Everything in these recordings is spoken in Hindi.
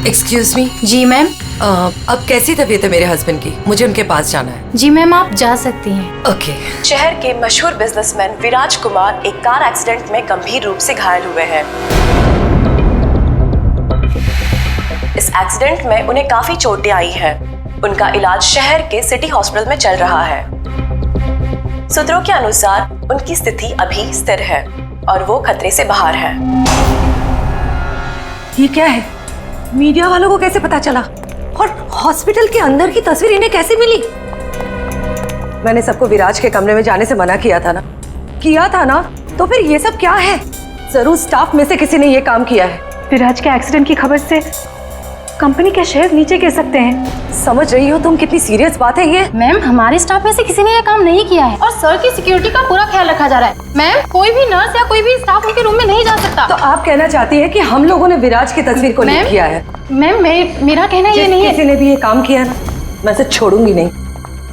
Excuse me. जी मैम। अब कैसी तबीयत है मेरे हस्बैंड की? मुझे उनके पास जाना है। जी मैम, आप जा सकती हैं। ओके। शहर के मशहूर बिजनेसमैन विराज कुमार एक कार एक्सीडेंट में गंभीर रूप से घायल हुए हैं। इस एक्सीडेंट में उन्हें काफी चोटें आई हैं। उनका इलाज शहर के सिटी हॉस्पिटल में चल रहा है। सूत्रों के अनुसार उनकी स्थिति अभी स्थिर है और वो खतरे से बाहर है। ये क्या है? मीडिया वालों को कैसे पता चला? और हॉस्पिटल के अंदर की तस्वीर इन्हें कैसे मिली? मैंने सबको विराज के कमरे में जाने से मना किया था ना? तो फिर ये सब क्या है? जरूर स्टाफ में से किसी ने ये काम किया है। विराज के एक्सीडेंट की खबर से कंपनी के शेयर नीचे गिर सकते हैं। समझ रही हो तुम कितनी सीरियस बात है ये? मैम, हमारे स्टाफ में से किसी ने ये काम नहीं किया है और सर की सिक्योरिटी का पूरा ख्याल रखा जा रहा है। मैम, कोई भी नर्स या कोई भी स्टाफ उनके रूम में नहीं जा सकता। तो आप कहना चाहती है कि हम लोगों ने विराज की तस्वीर को लीक किया है? मैम, मेरा कहना ये नहीं है। किसी ने भी ये काम किया ना, मैं इसे छोड़ूंगी नहीं।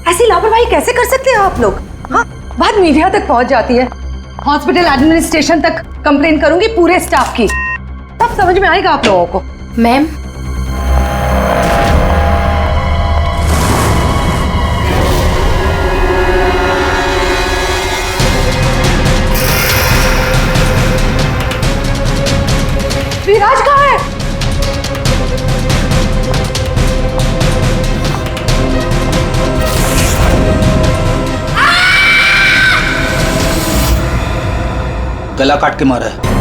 ऐसी लापरवाही कैसे कर सकते हैं आप लोग? हाँ, बात मीडिया तक पहुंच जाती है, हॉस्पिटल एडमिनिस्ट्रेशन तक कंप्लेन करूंगी पूरे स्टाफ की, तब समझ में आएगा आप लोगों को। मैम, विराज कहाँ है? गला काट के मारा है।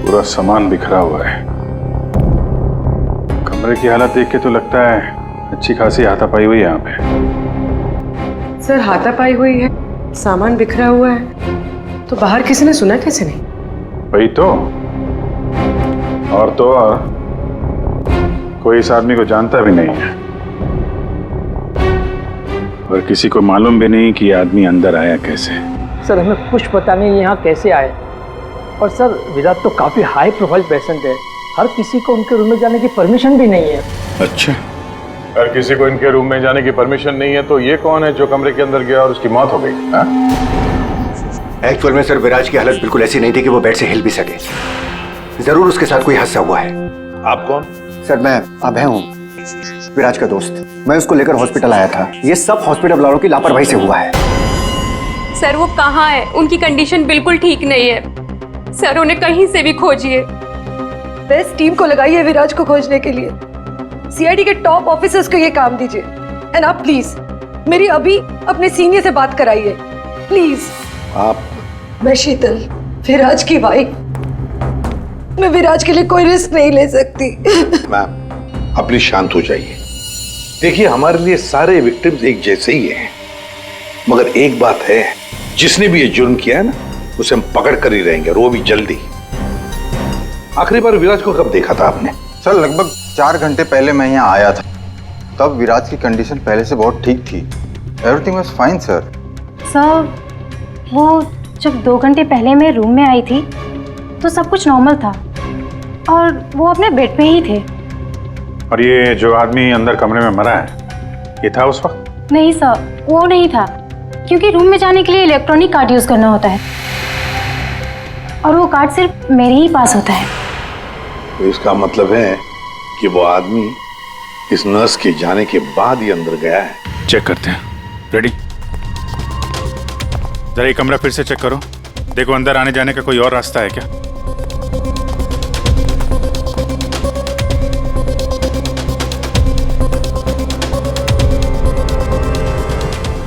पूरा सामान बिखरा हुआ है। कमरे की हालत देख के तो लगता है अच्छी खासी हाथापाई हुई है यहाँ पे। सर, हाथापाई हुई है, सामान बिखरा हुआ है, तो बाहर किसी ने सुना कैसे नहीं? वही तो, और कोई इस आदमी को जानता भी नहीं है और किसी को मालूम भी नहीं कि ये आदमी अंदर आया कैसे। सर, हमें कुछ पता नहीं यहाँ कैसे आए। और सर, विराट तो काफी हाई प्रोफाइल पेशेंट है, हर किसी को उनके रूम में जाने की परमिशन भी नहीं है। अच्छा, हर किसी को इनके रूम में जाने की परमिशन नहीं है, तो ये कौन है जो कमरे के अंदर गया और उसकी मौत हो गई? एक्चुअल में सर, विराज की हालत बिल्कुल ऐसी नहीं थी कि वो बेड से हिल भी सके। जरूर उसके साथ कोई हादसा हुआ है। आप कौन? सर, मैं अभय हूँ, विराज का दोस्त। मैं उसको लेकर हॉस्पिटल आया था। ये सब हॉस्पिटल वालों की लापरवाही से हुआ है। सर, वो कहाँ है? उनकी कंडीशन बिल्कुल ठीक नहीं है सर, उन्हें कहीं से भी खोजिए। बेस्ट टीम को लगाइए विराज को खोजने के लिए। सीआईडी के टॉप ऑफिसर्स को ये काम दीजिए। एंड आप प्लीज मेरी अभी अपने सीनियर से बात कराइए, प्लीज। आप? मैं शीतल, विराज की वाइफ। मैं विराज के लिए कोई रिस्क नहीं ले सकती। मैम, आप प्लीज शांत हो जाइए। देखिए, हमारे लिए सारे विक्टिम्स एक जैसे ही हैं, मगर एक बात है, जिसने भी ये जुर्म किया है ना, उसे हम पकड़ कर ही रहेंगे, और वो भी जल्दी। आखिरी बार विराज को कब देखा था आपने? सर, लगभग 4 घंटे पहले मैं यहाँ आया था। तब विराज की कंडीशन पहले से बहुत ठीक थी। Everything was fine sir. Sir, वो जब 2 घंटे पहले मैं रूम में आई थी तो सब कुछ नॉर्मल था और वो अपने बेड पे ही थे। और ये जो आदमी अंदर कमरे में मरा है, ये था उस वक्त? नहीं सर, वो नहीं था, क्योंकि रूम में जाने के लिए इलेक्ट्रॉनिक कार्ड यूज करना होता है और वो कार्ड सिर्फ मेरे ही पास होता है। तो इसका मतलब है कि वो आदमी इस नर्स के जाने के बाद ही अंदर गया है। चेक करते हैं। रेडी? जरा ये कमरा फिर से चेक करो, देखो अंदर आने जाने का कोई और रास्ता है क्या।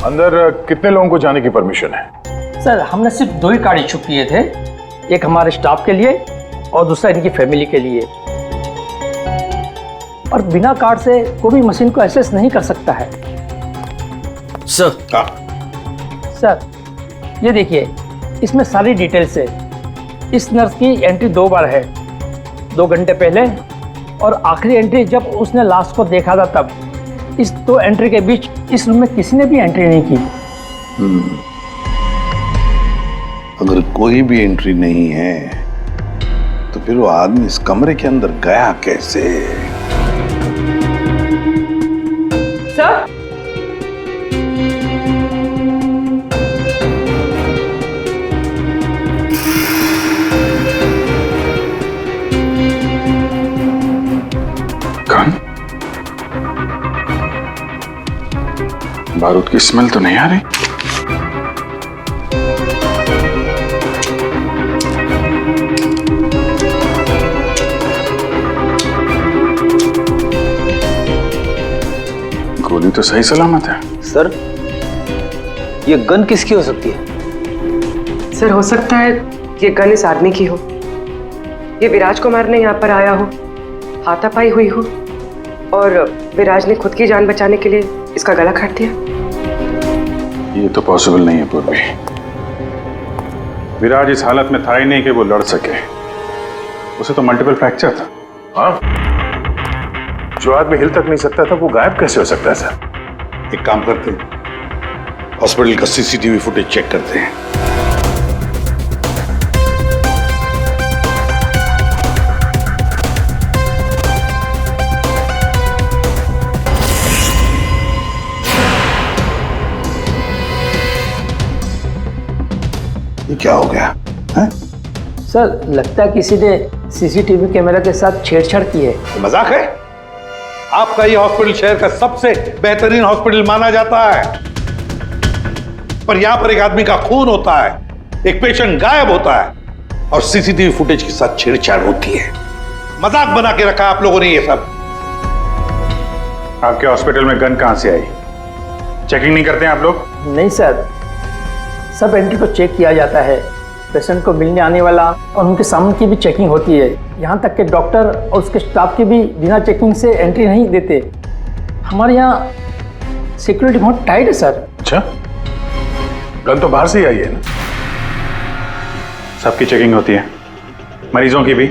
अंदर कितने लोगों को जाने की परमिशन है? सर, हमने सिर्फ 2 ही कार्ड इशू किए थे, एक हमारे स्टाफ के लिए और दूसरा इनकी फैमिली के लिए। और बिना कार्ड से कोई भी मशीन को एक्सेस नहीं कर सकता है। सर, सर, ये देखिए, इसमें सारी डिटेल्स है। इस नर्स की एंट्री 2 बार है, 2 घंटे पहले और आखिरी एंट्री जब उसने लास्ट को देखा था तब। इस 2 एंट्री के बीच इस रूम में किसी ने भी एंट्री नहीं की। अगर कोई भी एंट्री नहीं है तो फिर वो आदमी इस कमरे के अंदर गया कैसे? सर, कौन? बारूद की स्मेल तो नहीं आ रही। गोली तो सही सलामत है। सर, ये गन किसकी हो सकती है? सर, हो सकता है ये गन इस आदमी की हो, ये विराज को मारने यहाँ पर आया हो, हाथापाई हुई हो और विराज ने खुद की जान बचाने के लिए इसका गला काट दिया। ये तो पॉसिबल नहीं है पूर्वी। विराज इस हालत में था ही नहीं कि वो लड़ सके। उसे तो मल्टीपल फ्रैक्चर था। हाँ, जो आदमी हिल तक नहीं सकता था वो गायब कैसे हो सकता है सर? एक काम करते हैं, हॉस्पिटल का सीसीटीवी फुटेज चेक करते हैं। ये क्या हो गया है? सर, लगता है किसी ने सीसीटीवी कैमरा के साथ छेड़छाड़ की है। मजाक है? आपका ये हॉस्पिटल शहर का सबसे बेहतरीन हॉस्पिटल माना जाता है, पर यहां पर एक आदमी का खून होता है, एक पेशेंट गायब होता है और सीसीटीवी फुटेज के साथ छेड़छाड़ होती है। मजाक बना के रखा आप लोगों ने ये सब। आपके हॉस्पिटल में गन कहां से आई? चेकिंग नहीं करते हैं आप लोग? नहीं सर, सब एंट्री को चेक किया जाता है। पेशेंट को मिलने आने वाला और उनके सामान की भी चेकिंग होती है। यहाँ तक कि डॉक्टर और उसके स्टाफ की भी बिना चेकिंग से एंट्री नहीं देते। हमारे यहाँ सिक्योरिटी बहुत टाइट है सर। अच्छा, गन तो बाहर से ही आई है ना? सबकी चेकिंग होती है, मरीजों की भी?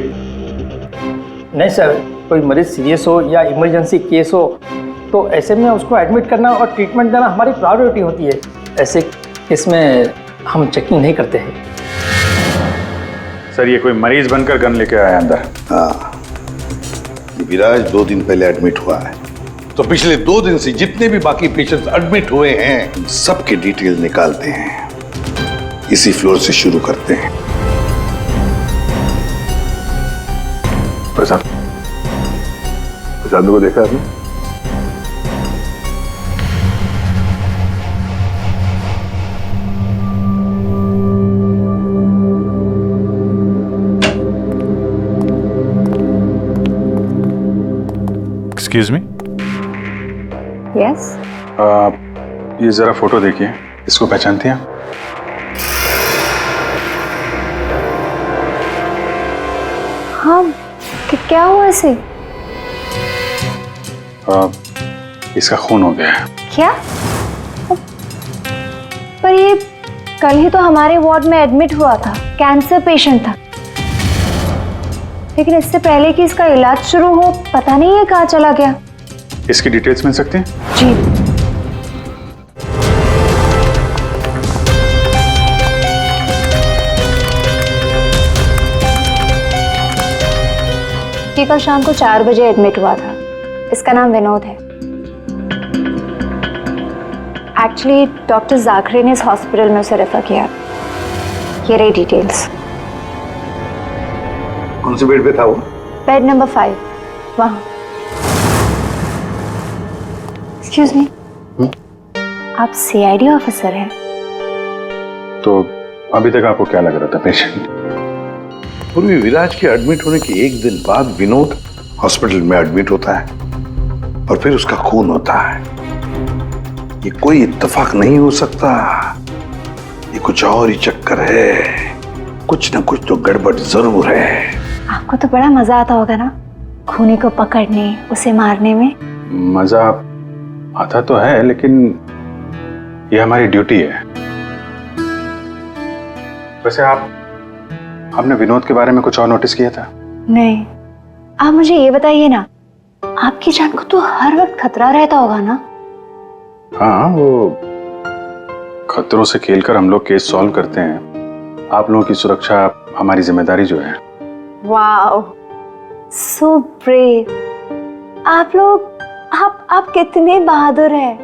नहीं सर, कोई मरीज सीरियस हो या इमरजेंसी केस हो तो ऐसे में उसको एडमिट करना और ट्रीटमेंट देना हमारी प्रायोरिटी होती है। ऐसे केस में हम चेकिंग नहीं करते हैं। सर, ये कोई मरीज बनकर गन लेके आया अंदर? हाँ, विराज 2 दिन पहले एडमिट हुआ है, तो पिछले 2 दिन से जितने भी बाकी पेशेंट्स एडमिट हुए हैं उन सबके डिटेल निकालते हैं। इसी फ्लोर से शुरू करते हैं। प्रसाद को देखा आपने? Excuse me. यस। ये जरा फोटो देखिए, इसको पहचानती हैं? हाँ, क्या हुआ इसे? इसका खून हो गया है। क्या? पर ये कल ही तो हमारे वार्ड में एडमिट हुआ था, कैंसर पेशेंट था। लेकिन इससे पहले कि इसका इलाज शुरू हो, पता नहीं ये कहाँ चला गया। इसकी डिटेल्स मिल सकती हैं? जी। ये कल शाम को 4 बजे एडमिट हुआ था। इसका नाम विनोद है। एक्चुअली डॉक्टर जाखरे ने इस हॉस्पिटल में उसे रेफर किया। ये रही डिटेल्स। कौन से बेड पे था वो? बेड नंबर 5, वहाँ। एक्सक्यूज मी, आप सीआईडी ऑफिसर हैं? तो अभी तक आपको क्या लग रहा था पेशेंट? पूर्वी विराज के एडमिट होने के 1 दिन बाद विनोद हॉस्पिटल में एडमिट होता है और फिर उसका खून होता है। ये कोई इत्तेफाक नहीं हो सकता, ये कुछ और ही चक्कर है। कुछ ना कुछ तो गड़बड़ जरूर है। आपको तो बड़ा मजा आता होगा ना खूनी को पकड़ने, उसे मारने में? मजा आता तो है, लेकिन ये हमारी ड्यूटी है। वैसे आपने विनोद के बारे में कुछ और नोटिस किया था? नहीं। आप मुझे ये बताइए ना, आपकी जान को तो हर वक्त खतरा रहता होगा ना? हाँ, वो खतरों से खेलकर हम लोग केस सॉल्व करते हैं, आप लोगों की सुरक्षा हमारी जिम्मेदारी जो है। Wow, so brave. आप लोग आप कितने बहादुर हैं।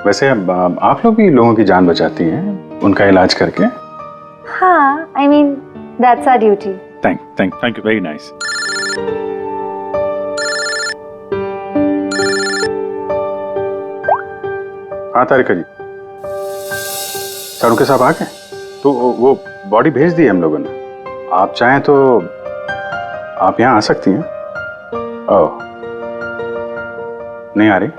वैसे आप लोग भी लोगों की जान बचाती हैं उनका इलाज करके। हाँ, I mean that's our duty. Thank you, very nice. हाँ तारिका जी, सारुके साहब आ गए? तो वो बॉडी भेज दी है हम लोगों ने। आप चाहें तो आप यहाँ आ सकती हैं। ओह, नहीं आ रही?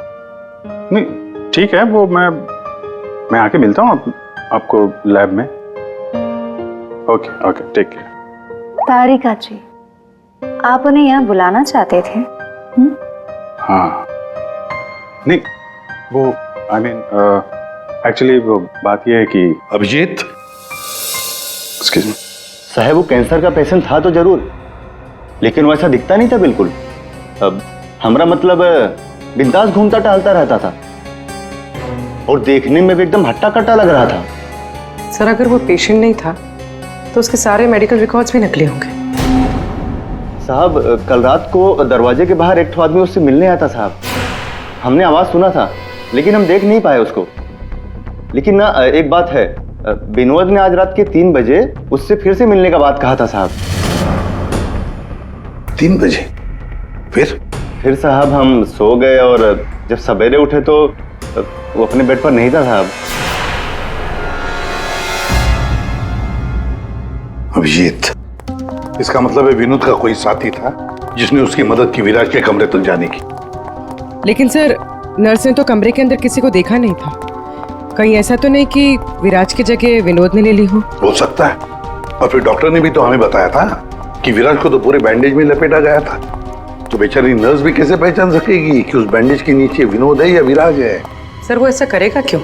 नहीं, ठीक है, वो मैं आके मिलता हूँ आपको लैब में। Okay, take care. Tarika ji, आप उन्हें यहाँ बुलाना चाहते थे? हाँ, नहीं, वो आई मीन एक्चुअली वो बात ये है कि अभिजीत, एक्सक्यूज मी साहब, वो कैंसर का पेशेंट था तो जरूर, लेकिन वैसा दिखता नहीं था बिल्कुल। अब हमारा मतलब बिंदास घूमता टहलता रहता था और देखने में भी एकदम हट्टा कट्टा लग रहा था। सर, अगर वो पेशेंट नहीं था तो उसके सारे मेडिकल रिकॉर्ड्स भी नकली होंगे। साहब, कल रात को दरवाजे के बाहर एक आदमी उससे मिलने आया था साहब। हमने आवाज सुना था लेकिन हम देख नहीं पाए उसको। लेकिन ना एक बात है, विनोद ने आज रात के 3 बजे उससे फिर से मिलने का बात कहा था साहब। 3 बजे? फिर साहब हम सो गए और जब सवेरे उठे तो वो अपने बेड पर नहीं था साहब। अभिजीत, इसका मतलब है विनोद का कोई साथी था जिसने उसकी मदद की विराज के कमरे तक जाने की। लेकिन सर, नर्स ने तो कमरे के अंदर किसी को देखा नहीं था। कहीं ऐसा तो नहीं कि विराज की जगह विनोद ने ले ली हो सकता है। और फिर डॉक्टर ने भी तो हमें बताया था कि विराज को तो पूरे बैंडेज में लपेटा गया था। तो बेचारी नर्स भी कैसे पहचान सकेगी कि उस बैंडेज के नीचे विनोद है या विराज है? सर, वो ऐसा करेगा क्यों?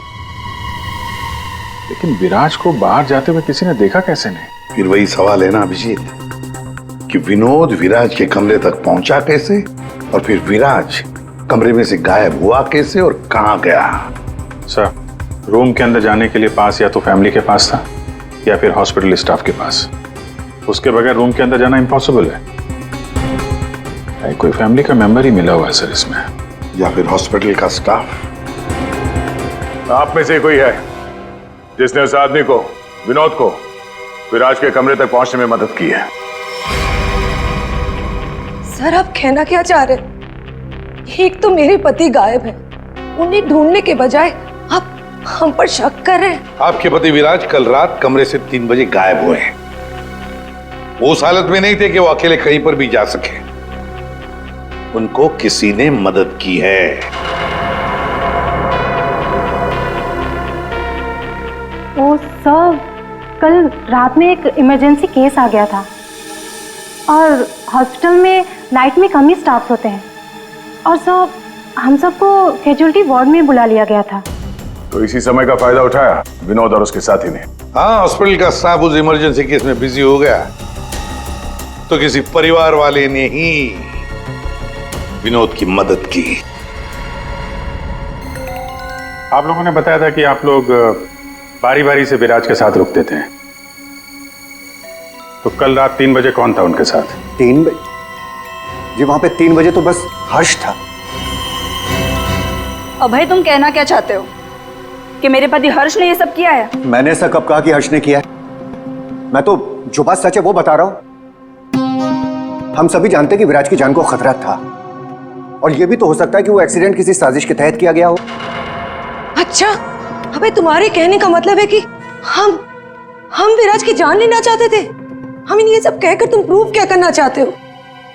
लेकिन विराज को बाहर जाते हुए किसी ने देखा कैसे नहीं? फिर वही सवाल है ना अभिजीत, कि विनोद विराज के कमरे तक पहुंचा कैसे और फिर विराज कमरे में से गायब हुआ कैसे और कहां गया? सर, रूम के अंदर जाने के लिए पास या तो फैमिली के पास था या फिर हॉस्पिटल स्टाफ के पास। उसके बगैर रूम के अंदर जाना इम्पॉसिबल है। कोई फैमिली का मेंबर ही मिला हुआ है सर इसमें, या फिर हॉस्पिटल का स्टाफ। आप में से कोई है जिसने उस आदमी को, विनोद को, विराज के कमरे तक पहुंचने में मदद की है? सर, आप कहना क्या चाह रहे हैं? एक तो मेरे पति गायब है, उन्हें ढूंढने के बजाय आप हम पर शक कर रहे हैं। आपके पति विराज कल रात कमरे से 3 बजे गायब हुए हैं। वो उस हालत में नहीं थे कि वो अकेले कहीं पर भी जा सके। उनको किसी ने मदद की है। ओ सर, कल रात में एक इमरजेंसी केस आ गया था और हॉस्पिटल में नाइट में कम ही स्टाफ होते हैं और सर हम सबको कैजुअलिटी वार्ड में बुला लिया गया था। तो इसी समय का फायदा उठाया विनोद और उसके साथी ने। हाँ, हॉस्पिटल का स्टाफ उस इमरजेंसी केस में बिजी हो गया तो किसी परिवार वाले ने ही विनोद की मदद की। आप लोगों ने बताया था कि आप लोग बारी बारी से विराज के साथ रुकते थे, तो कल रात 3 बजे कौन था उनके साथ? 3 बजे जी, वहां पे 3 बजे तो बस हर्ष था। अभय, तुम कहना क्या चाहते हो कि मेरे पति हर्ष ने ये सब किया है? मैंने ऐसा कब कहा कि हर्ष ने किया है? मैं तो जो बात सच है वो बता रहा हूं। हम सभी जानते हैं कि विराज की जान को खतरा था और ये भी तो हो सकता है कि वो एक्सीडेंट किसी साजिश के तहत किया गया हो। अच्छा, अबे तुम्हारे कहने का मतलब है कि हम विराज की जान लेना चाहते थे? हम ये सब कहकर तुम प्रूव क्या करना चाहते हो?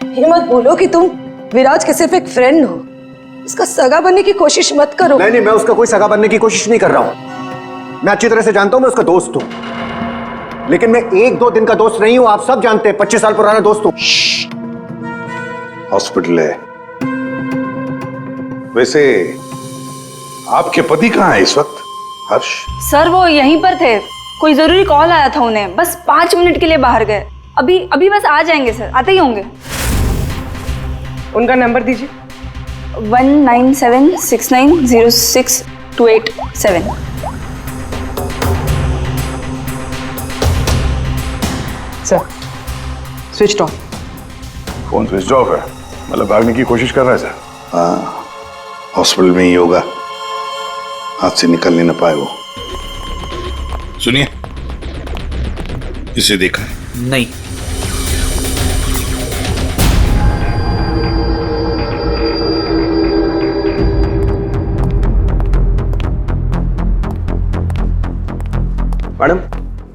ये मत बोलो कि तुम विराज के सिर्फ एक फ्रेंड हो, इसका सगा बनने की कोशिश मत करो। नहीं, मैं उसका कोई सगा बनने की कोशिश नहीं कर रहा हूं। मैं अच्छी तरह से जानता हूं, मैं उसका दोस्त हूं, लेकिन मैं 1-2 दिन का दोस्त नहीं हूं। आप सब जानते हैं, 25 साल पुराना दोस्त हूं। हॉस्पिटल है। वैसे आपके पति कहाँ है इस वक्त? हर्ष? सर, वो यहीं पर थे। कोई जरूरी कॉल आया था उन्हें, बस 5 मिनट के लिए बाहर गए। अभी बस आ जाएंगे सर, आते ही होंगे। उनका नंबर दीजिए। 1976906287। Sir switch off. Phone switch off है, मतलब भागने की कोशिश कर रहा है सर। हाँ, हॉस्पिटल में ही होगा, हाथ से निकल नहीं ना पाए वो। सुनिए, इसे देखा है? नहीं। मैडम,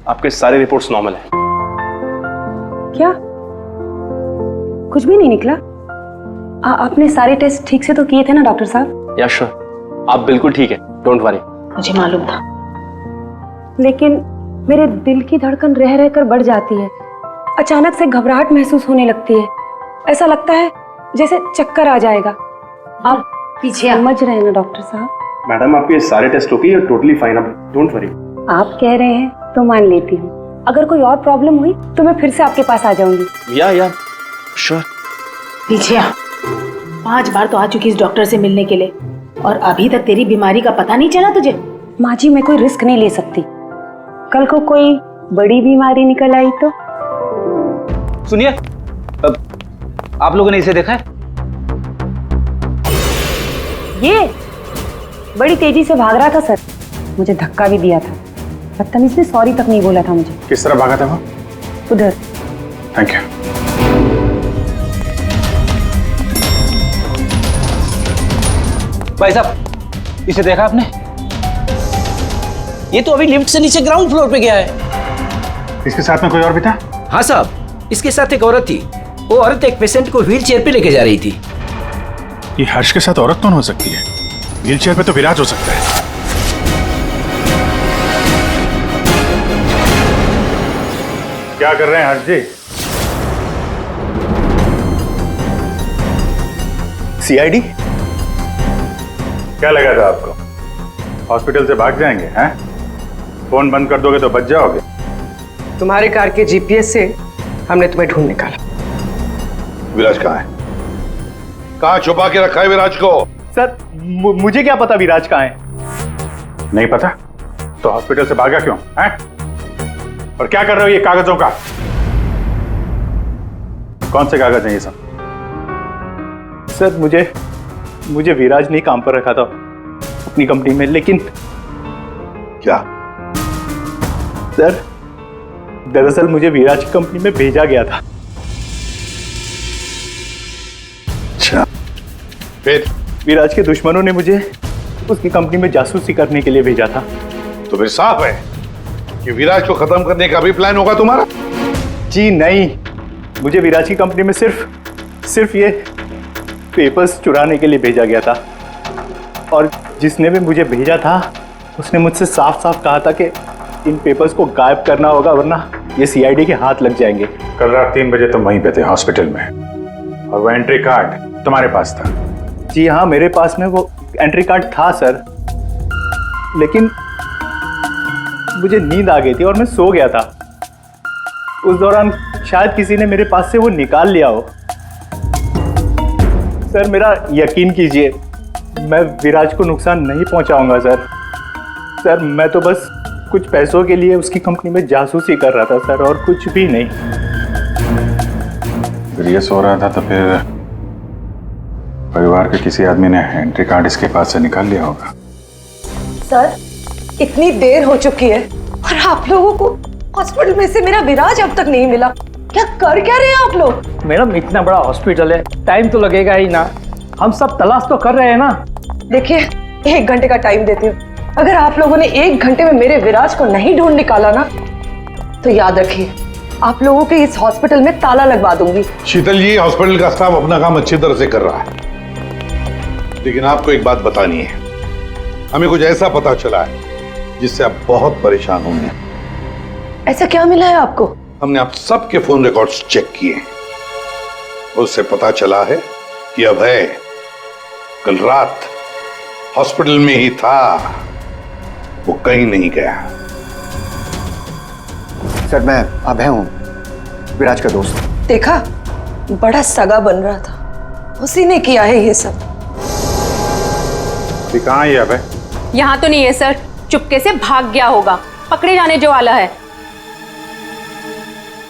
आपके सारे रिपोर्ट्स नॉर्मल हैं। क्या कुछ भी नहीं निकला? आपने सारे टेस्ट ठीक से तो किए थे ना डॉक्टर साहब? या श्योर, आप बिल्कुल ठीक है, डोंट वरी। मुझे मालूम था, लेकिन मेरे दिल की धड़कन रह रहकर बढ़ जाती है। अचानक से घबराहट महसूस होने लगती है। ऐसा लगता है जैसे चक्कर आ जाएगा। आप पीछे समझ रहे हैं ना डॉक्टर साहब? मैडम, आपके सारे टेस्ट ओके है, टोटली फाइन, आप डोंट वरी। आप कह रहे हैं तो मान लेती हूँ। अगर कोई और प्रॉब्लम हुई तो मैं फिर से आपके पास आ जाऊंगी। या श्योर। पीछे 5 बार तो आ चुकी इस डॉक्टर से मिलने के लिए और अभी तक तेरी बीमारी का पता नहीं चला तुझे? माँ जी, मैं कोई रिस्क नहीं ले सकती। कल को कोई बड़ी बीमारी निकल आई तो? सुनिए, आप लोगों ने इसे देखा है? ये बड़ी तेजी से भाग रहा था सर, मुझे धक्का भी दिया था। बदतमीज ने सॉरी तक नहीं बोला था मुझे। किस तरह भागा था वो? उधर। Thank you. भाई साहब, इसे देखा आपने? ये तो अभी लिफ्ट से नीचे ग्राउंड फ्लोर पे गया है। इसके साथ में कोई और भी था? हाँ साहब, इसके साथ एक औरत थी। वो औरत एक पेशेंट को व्हील चेयर पे लेके जा रही थी। ये हर्ष के साथ औरत कौन हो सकती है? व्हील चेयर पे तो विराज हो सकता है। क्या कर रहे हैं हर्ष जी? सीआईडी? क्या लगा था आपको हॉस्पिटल से भाग जाएंगे? हैं? फोन बंद कर दोगे तो बच जाओगे। तुम्हारे कार के जीपीएस से हमने तुम्हें ढूंढ निकाला। विराज कहाँ है? कहाँ छुपा के रखा है विराज को? सर मुझे क्या पता विराज कहाँ है? नहीं पता तो हॉस्पिटल से भागा क्यों? हैं? और क्या कर रहे हो ये कागजों का? कौन से कागज हैं ये सब? सर मुझे विराज ने काम पर रखा था अपनी कंपनी में, लेकिन क्या? सर दरअसल मुझे विराज की कंपनी में भेजा गया था। अच्छा, फिर? विराज के दुश्मनों ने मुझे उसकी कंपनी में जासूसी करने के लिए भेजा था। तो फिर साफ है कि विराज को खत्म करने का भी प्लान होगा तुम्हारा? जी नहीं, मुझे विराज की कंपनी में सिर्फ ये पेपर्स चुराने के लिए भेजा गया था। और जिसने भी मुझे भेजा था उसने मुझसे साफ साफ कहा था कि इन पेपर्स को गायब करना होगा, वरना ये सीआईडी के हाथ लग जाएंगे। कल रात 3 बजे तुम वहीं पे थे हॉस्पिटल में, और वो एंट्री कार्ड तुम्हारे पास था? जी हाँ, मेरे पास में वो एंट्री कार्ड था सर, लेकिन मुझे नींद आ गई थी और मैं सो गया था। उस दौरान शायद किसी ने मेरे पास से वो निकाल लिया हो। सर मेरा यकीन कीजिए, मैं विराज को नुकसान नहीं पहुंचाऊंगा सर। सर मैं तो बस कुछ पैसों के लिए उसकी कंपनी में जासूसी कर रहा था सर, और कुछ भी नहीं। अगर ये सो रहा था तो फिर परिवार के किसी आदमी ने एंट्री कार्ड इसके पास से निकाल लिया होगा। सर इतनी देर हो चुकी है और आप लोगों को हॉस्पिटल में से मेरा विराज अब तक नहीं मिला। क्या कर क्या रहे हैं आप लोग? मैडम इतना बड़ा हॉस्पिटल है, टाइम तो लगेगा ही ना। हम सब तलाश तो कर रहे हैं ना। देखिए 1 घंटे का टाइम देती हूँ। अगर आप लोगों ने 1 घंटे में मेरे विराज को नहीं ढूंढ निकाला ना, तो याद रखिए आप लोगों के इस हॉस्पिटल में ताला लगवा दूंगी। शीतल जी, हॉस्पिटल का स्टाफ अपना काम अच्छी तरह से कर रहा है, लेकिन आपको एक बात बतानी है। हमें कुछ ऐसा पता चला है जिससे आप बहुत परेशान होंगे। ऐसा क्या मिला है आपको? हमने आप सबके फोन रिकॉर्ड्स चेक किए, उससे पता चला है कि अभय कल रात हॉस्पिटल में ही था, वो कहीं नहीं गया। सर मैं अभय हूं, विराज का दोस्त। देखा, बड़ा सगा बन रहा था, उसी ने किया है ये सब। कहाँ है अभय? यहाँ तो नहीं है सर, चुपके से भाग गया होगा, पकड़े जाने जो वाला है।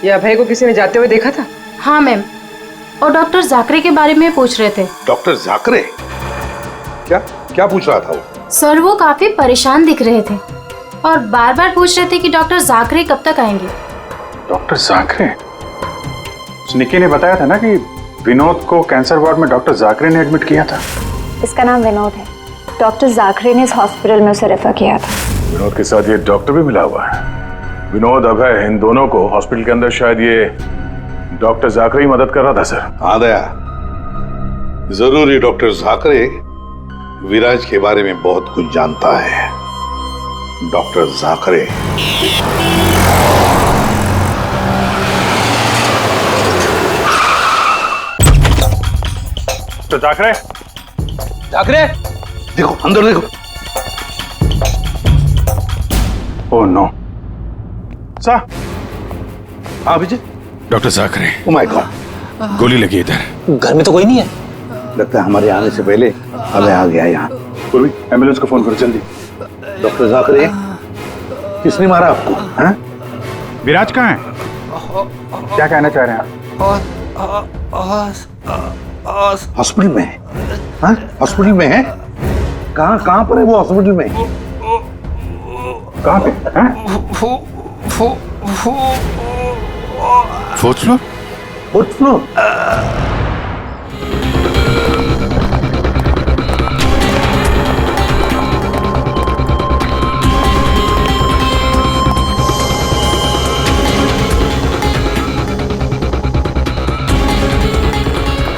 ये अभय को किसी ने जाते हुए देखा था? हाँ मैम, और डॉक्टर जाकरे के बारे में पूछ रहे थे। डॉक्टर जाकरे? क्या क्या पूछ रहा था वो? सर वो काफी परेशान दिख रहे थे और बार बार पूछ रहे थे कि डॉक्टर जाकरे कब तक आएंगे। डॉक्टर जाकरे? निकी ने बताया था ना कि विनोद को कैंसर वार्ड में डॉक्टर जाकरे ने एडमिट किया था। इसका नाम विनोद है। डॉक्टर जाकरे ने इस हॉस्पिटल में उसे रेफर किया था। विनोद के साथ ये डॉक्टर भी मिला हुआ है। विनोद, अभय, इन दोनों को हॉस्पिटल के अंदर शायद ये डॉक्टर जाकरे ही मदद कर रहा था सर। हाँ दया, जरूर ये डॉक्टर जाकरे विराज के बारे में बहुत कुछ जानता है। डॉक्टर जाकरे तो जाकरे, जाकरे देखो, अंदर देखो। ओह नो सा। हाँ विजय। डॉक्टर जाकरे। ओह माय गॉड, गोली लगी इधर। घर में तो कोई नहीं है। लगता है हमारे आने से पहले अबे आ गया यहाँ। पूर्वी, एम्बुलेंस को फोन करो जल्दी। डॉक्टर जाकरे, किसने मारा आपको? हैं? विराज कहाँ है? क्या कहना चाह रहे हैं आप? हॉस्पिटल में है? हाँ? हॉस्पिटल में है? कहाँ पर है वो हॉस्पिटल में? कहाँ पे? Fourth floor? Fourth floor?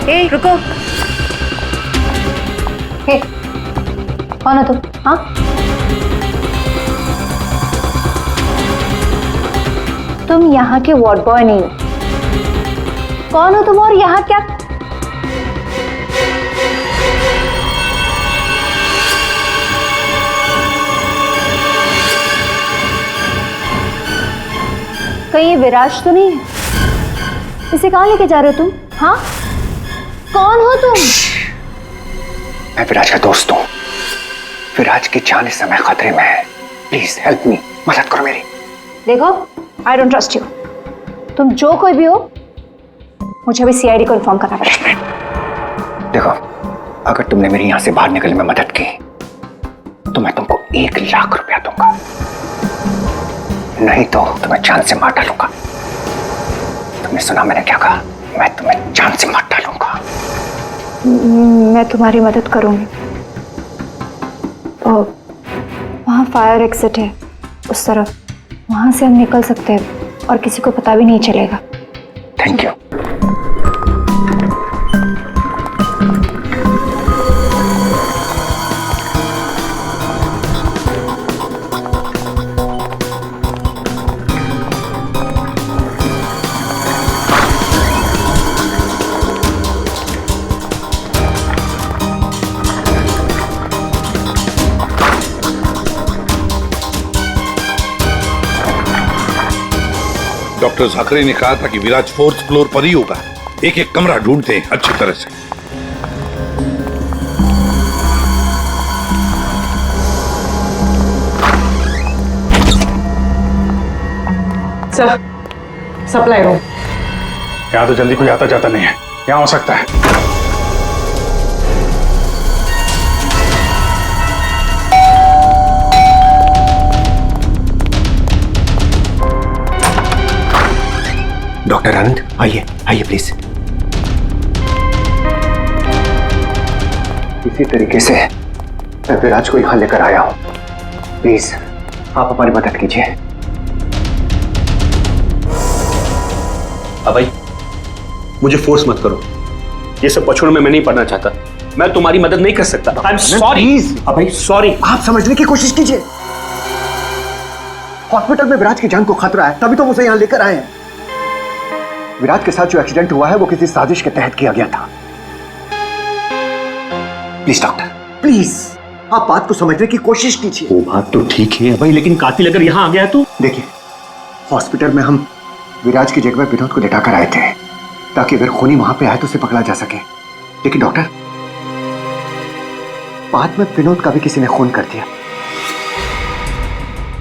ए, रुको। हे, कौन हो तुम? हाँ? तुम यहाँ के वार्ड बॉय नहीं हो। कौन हो तुम और यहाँ क्या? कहीं ये विराज तो नहीं है? इसे कहाँ लेके जा रहे हो तुम? हाँ? कौन हो तुम? मैं विराज का दोस्त हूँ। विराज की जान इस समय खतरे में है। प्लीज हेल्प मी, मदद करो मेरी। देखो, आई डोंट ट्रस्ट यू। तुम जो कोई भी हो, मुझे अभी सीआईडी को इन्फॉर्म करना पड़ेगा। देखो, अगर तुमने मेरी यहाँ से बाहर निकलने में मदद की तो मैं तुमको 1 लाख रुपया दूंगा, नहीं तो तुम्हें जान से मार डालूंगा। तुमने सुना मैंने क्या कहा? मैं तुम्हें जान से मार डालूंगा। मैं तुम्हारी मदद करूंगी। वहाँ फायर एग्जिट है उस तरफ, वहां से हम निकल सकते हैं और किसी को पता भी नहीं चलेगा। Thank you. डॉक्टर जाकरे ने कहा था कि विराज 4th फ्लोर पर ही होगा। एक एक कमरा ढूंढते हैं अच्छी तरह से। Sir, supply room. यहाँ तो जल्दी कोई आता जाता नहीं है। यहाँ हो सकता है। डॉक्टर आनंद, आइए आइए प्लीज। इसी तरीके से मैं विराज को यहां लेकर आया हूं। प्लीज आप हमारी मदद कीजिए। अभय, मुझे फोर्स मत करो। ये सब पछुड़ में मैं नहीं पढ़ना चाहता। मैं तुम्हारी मदद नहीं कर सकता। I am sorry. Abhay sorry. आप समझने की कोशिश कीजिए। हॉस्पिटल में विराज की जान को खतरा है, तभी तो उसे यहां लेकर आए हैं। विराज के साथ जो एक्सीडेंट हुआ है वो किसी साजिश के तहत किया गया था। प्लीज डॉक्टर, प्लीज आप बात को समझने की कोशिश कीजिए। वो बात तो ठीक है भाई, लेकिन कातिल अगर यहाँ आ गया तो? देखिए, हॉस्पिटल में हम विराज की जगह विनोद को लेटाकर आए थे ताकि अगर खूनी वहां पे आए तो उसे पकड़ा जा सके। लेकिन डॉक्टर, बाद में विनोद का भी किसी ने खून कर दिया।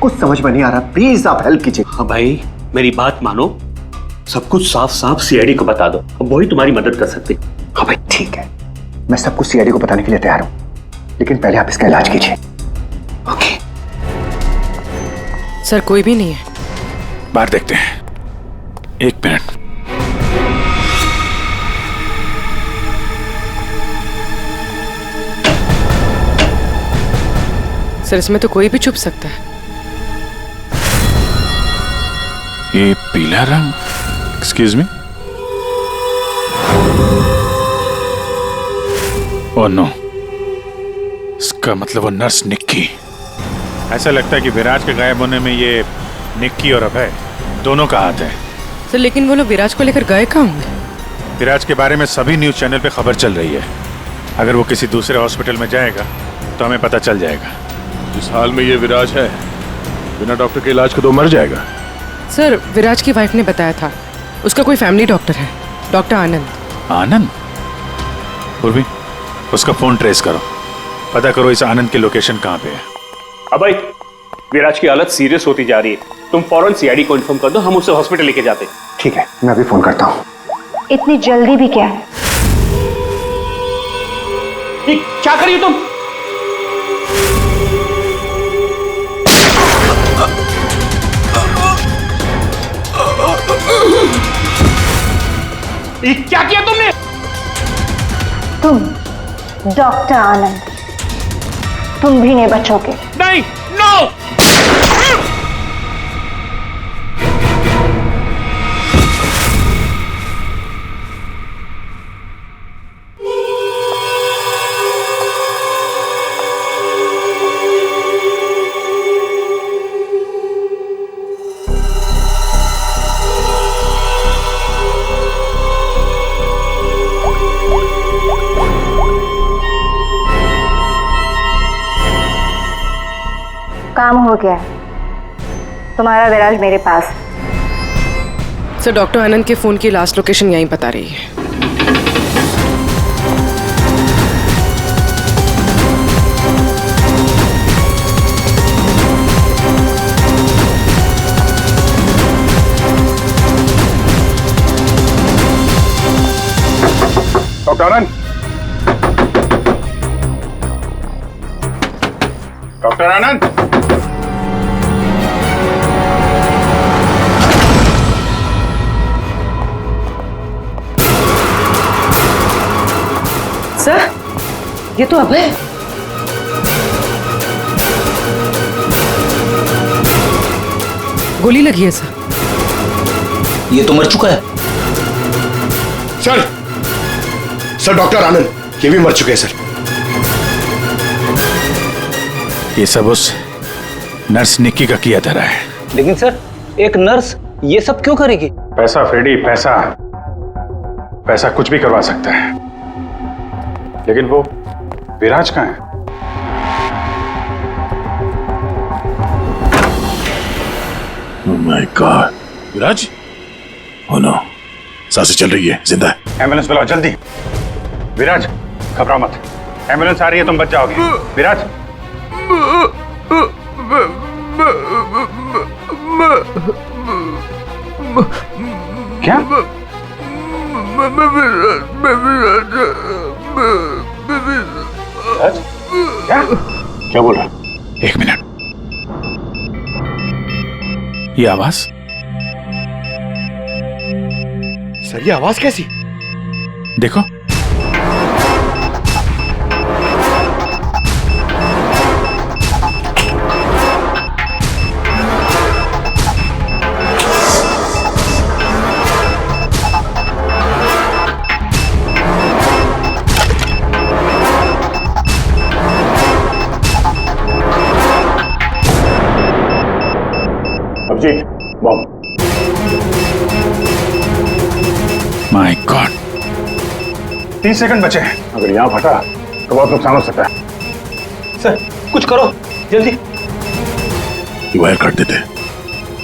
कुछ समझ में नहीं आ रहा, प्लीज आप हेल्प कीजिए। हाँ भाई, मेरी बात मानो। सब कुछ साफ साफ सीआईडी को बता दो, अब वही तुम्हारी मदद कर सकते। हाँ भाई ठीक है, मैं सब कुछ सीआईडी को बताने के लिए तैयार हूँ, लेकिन पहले आप इसका इलाज कीजिए। ओके सर कोई भी नहीं है। बाहर देखते हैं, एक मिनट। सर इसमें तो कोई भी छुप सकता है। ये पीला रंग, एक्सक्यूज मी। ओह नो, इसका मतलब वो नर्स निक्की। ऐसा लगता है कि विराज के गायब होने में ये निक्की और अभय दोनों का हाथ है। सर लेकिन वो लोग विराज को लेकर गए कहाँ होंगे? विराज के बारे में सभी न्यूज चैनल पे खबर चल रही है। अगर वो किसी दूसरे हॉस्पिटल में जाएगा तो हमें पता चल जाएगा। जिस हाल में ये विराज है, बिना डॉक्टर के इलाज के तो मर जाएगा। सर विराज की वाइफ ने बताया था उसका कोई फैमिली डॉक्टर है, डॉक्टर आनंद। आनंद? पूर्वी, उसका फोन ट्रेस करो, पता करो इस आनंद की लोकेशन कहाँ पे है। अबे विराज की हालत सीरियस होती जा रही है, तुम फौरन सीआईडी को इन्फॉर्म कर दो, हम उसे हॉस्पिटल लेके जाते। ठीक है, मैं अभी फोन करता हूँ। इतनी जल्दी भी क्या है? क्या करिए तुम? क्या किया तुमने? तुम डॉक्टर आनंद, तुम भी नहीं बचोगे। नहीं, नो! काम हो गया, तुम्हारा विराज मेरे पास। सर डॉक्टर आनंद के फोन की लास्ट लोकेशन यहीं बता रही है। डॉक्टर आनंद, डॉक्टर आनंद, सर ये तो अभय। गोली लगी है सर। ये तो मर चुका है। सर डॉक्टर आनंद ये भी मर चुके हैं सर। ये सब उस नर्स निक्की का किया धरा है। लेकिन सर एक नर्स ये सब क्यों करेगी? पैसा फ्रेडी, पैसा, पैसा कुछ भी करवा सकता है। लेकिन वो विराज कहाँ है? Oh my God, Viraj? Oh no, सांसें चल रही है, जिंदा है। एम्बुलेंस बुलाओ जल्दी। विराज घबराओ मत, एम्बुलेंस आ रही है, तुम बच जाओगे। विराज क्या? क्या? क्या बोल रहा? एक मिनट, ये आवाज? सर ये आवाज कैसी? देखो। Abhijeet, bomb. My god, 30 second बचे हैं। अगर यहां फटा तो बहुत नुकसान हो सकता है। सर कुछ करो जल्दी। ये वायर काट देते।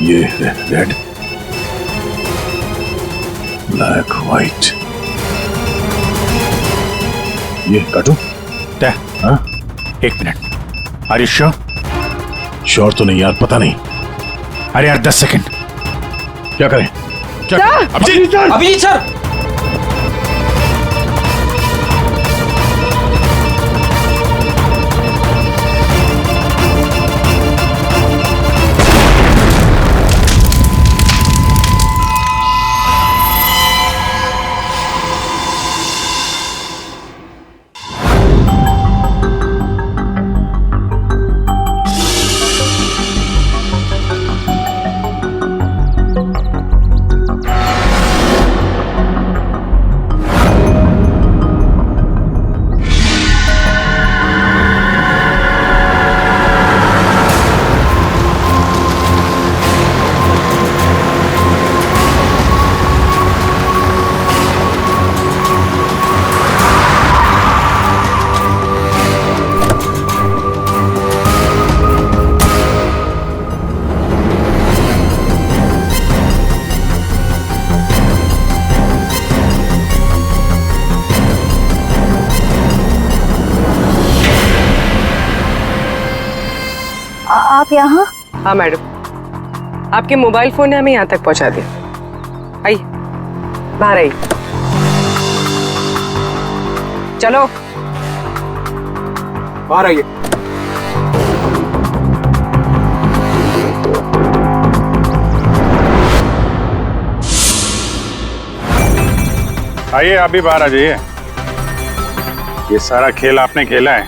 ये रेड, ब्लैक, व्हाइट, ये काटू? हाँ? एक minute, are you sure? Sure तो नहीं यार, पता नहीं। अरे यार 10 सेकंड। क्या करें? Abhijeet sir, Abhijeet sir. आप यहाँ? हाँ मैडम, आपके मोबाइल फोन ने हमें यहाँ तक पहुँचा दिया। आइए, बाहर आइए। चलो बाहर आइए। आइए, आप भी बाहर आ जाइए। ये सारा खेल आपने खेला है,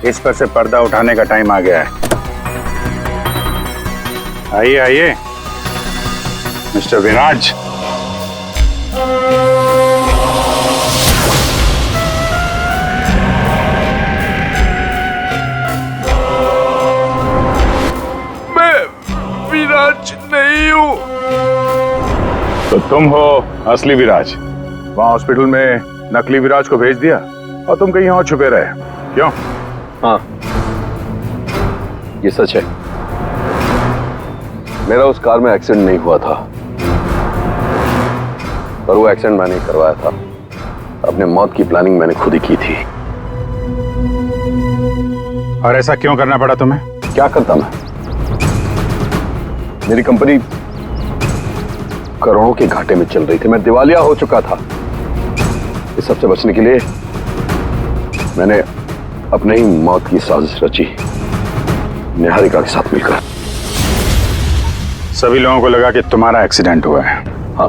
इस पर से पर्दा उठाने का टाइम आ गया है। आइए आइए मिस्टर विराज। मैं विराज नहीं हूँ। तो तुम हो असली विराज। वहां हॉस्पिटल में नकली विराज को भेज दिया और तुम कहीं और छुपे रहे, क्यों? हाँ, ये सच है। मेरा उस कार में एक्सीडेंट नहीं हुआ था, पर वो एक्सीडेंट मैंने करवाया था। अपने मौत की प्लानिंग मैंने खुद ही की थी। और ऐसा क्यों करना पड़ा तुम्हें? क्या करता मैं? मेरी कंपनी करोड़ों के घाटे में चल रही थी, मैं दिवालिया हो चुका था। इस सबसे बचने के लिए मैंने अपने ही मौत की साजिश रची, निहारिका के साथ मिलकर। सभी लोगों को लगा कि तुम्हारा एक्सीडेंट हुआ है। हाँ,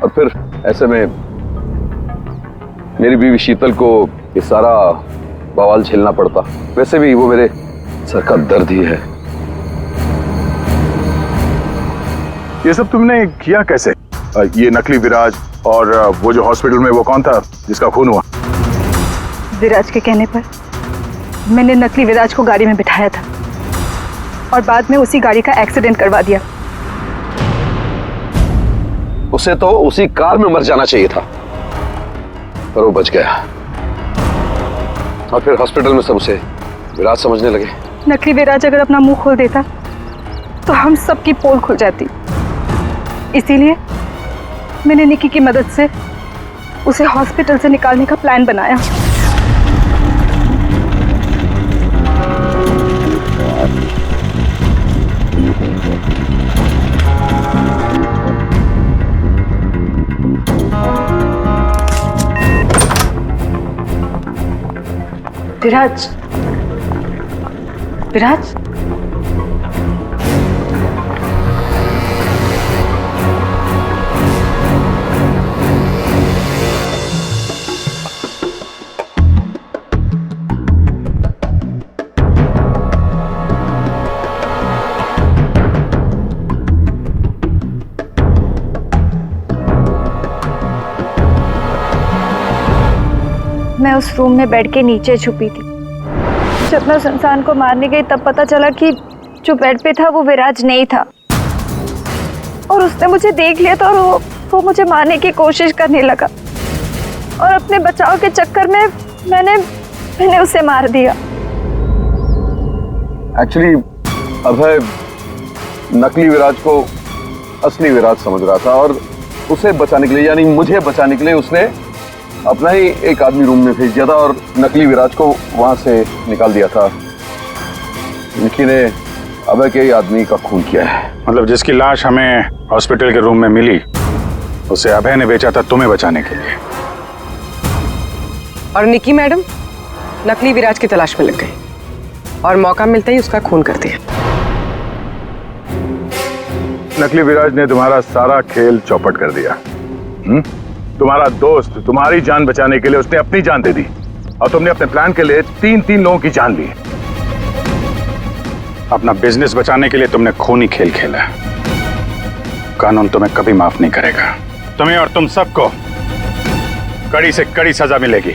और फिर ऐसे में मेरी बीवी शीतल को ये सारा बवाल झेलना पड़ता। वैसे भी वो मेरे सर का दर्द ही है। ये सब तुमने किया कैसे? ये नकली विराज और वो जो हॉस्पिटल में वो कौन था जिसका खून हुआ? विराज के कहने पर मैंने नकली विराज को गाड़ी में बिठाया था और बाद में उसी गाड़ी का एक्सीडेंट करवा दिया। उसे तो उसी कार में मर जाना चाहिए था, पर वो बच गया। और फिर हॉस्पिटल में सब उसे विराज समझने लगे। नकली विराज अगर अपना मुंह खोल देता तो हम सबकी पोल खुल जाती। इसीलिए मैंने निकी की मदद से उसे हॉस्पिटल से निकालने का प्लान बनाया। विराज, विराज, मैं उस रूम में बेड के नीचे छुपी थी। जब मैं उस इंसान को मारने गई तब पता चला कि जो बेड पे था वो विराज नहीं था, और उसने मुझे देख लिया था और वो मुझे मारने की कोशिश करने लगा, और अपने बचाव के चक्कर में मैंने उसे मार दिया। एक्चुअली अभय नकली विराज को असली विराज समझ रहा था, और उसे बचाने के लिए, यानी मुझे बचाने के लिए, उसने अपना ही एक आदमी रूम में भेज दिया था और नकली विराज को वहां से निकाल दिया था। निकी ने अभय के ही आदमी का खून किया है। मतलब जिसकी लाश हमें हॉस्पिटल के रूम में मिली उसे अभय ने बेचा था तुम्हें बचाने के लिए। और निकी मैडम नकली विराज की तलाश में लग गई और मौका मिलते ही उसका खून कर दिया। नकली विराज ने तुम्हारा सारा खेल चौपट कर दिया। तुम्हारा दोस्त तुम्हारी जान बचाने के लिए उसने अपनी जान दे दी और तुमने अपने प्लान के लिए 3 लोगों की जान ली। अपना बिजनेस बचाने के लिए तुमने खूनी खेल खेला। कानून तुम्हें कभी माफ नहीं करेगा। तुम्हें और तुम सबको कड़ी से कड़ी सजा मिलेगी।